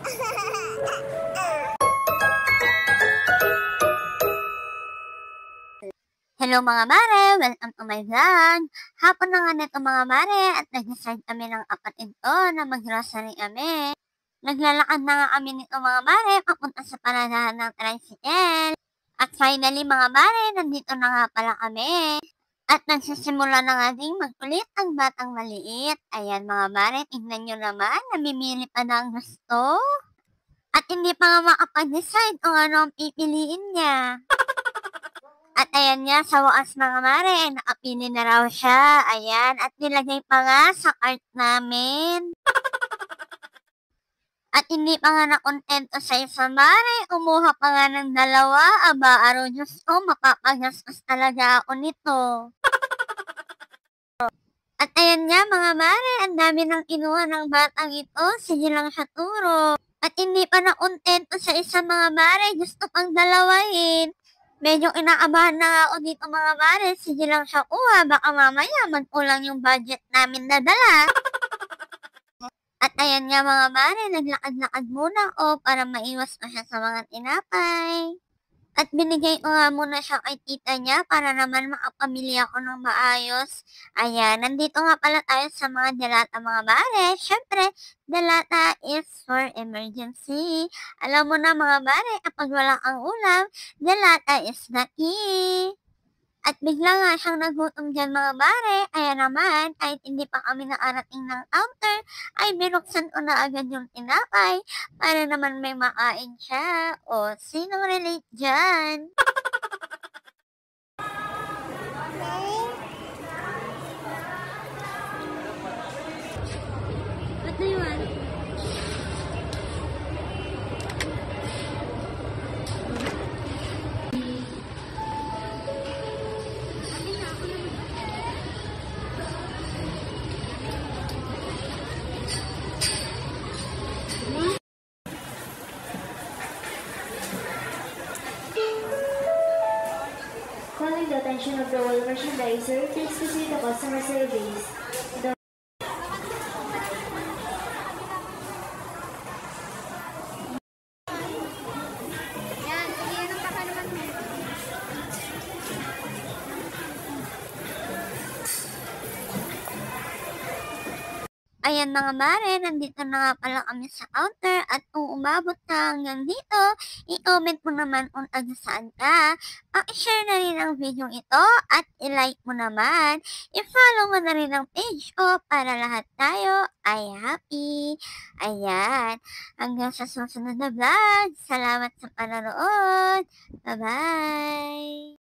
Hello mga mare! Welcome to my vlog! Hapon na nga nito mga mare at nag-decide kami ng kapatid ko na mag-grocery kami. Naglalakad na nga kami nito mga mare papunta sa paradahan ng tricycle. At finally mga mare, nandito na nga pala kami. At nagsisimula na nga ding magkulit ang batang maliit. Ayan mga mare, tingnan nyo naman, namimili pa na ang gusto. At hindi pa nga makapag-decide kung ano ang pipiliin niya. At ayan nga, sa wakas mga mare, nakapili na raw siya. Ayan, at nilagay pa nga sa cart namin. At hindi pa nga nakontento sa isa mare, umuha pa nga ng dalawa. Aba, aro Diyos ko, mapapagastos talaga ako nito. At ayan nga mga mare, ang dami nang kinuha ng batang ito. Sige lang siya turo. At hindi pa nakontento sa isa mga mare, gusto pang dalawahin. Medyo inaabahan na nga ako dito mga mare, sige lang siya kuha, baka mamaya magkulang yung budget namin na dala. At ayan nga mga mare, naglakad-lakad muna ako para maiwas pa siya sa mga tinapay. At binigay ko nga muna siya kay tita niya para naman makapamili ako ng maayos. Ayan, nandito nga pala tayo sa mga delata mga mare. Siyempre, delata is for emergency. Alam mo na mga mare, kapag wala kang ulam, delata is the key. At bigla nga siyang nagutom dyan mga mare, kaya naman kahit hindi pa kami nakarating ng counter, ay binuksan ko na agad yung tinapay para naman may makain siya. O, sinong relate dyan? What do you want? Calling the attention of the wall merchandiser, please proceed the customer service. Ayan mga mare, nandito na nga pala kami sa counter at kung umabot ka hanggang dito, i-comment mo naman kung taga saan ka. Paki-share na rin ang video ito at i-like mo naman. I-follow mo na rin ang page ko para lahat tayo ay happy. Ayan, hanggang sa susunod na vlog. Salamat sa panonood. Bye-bye!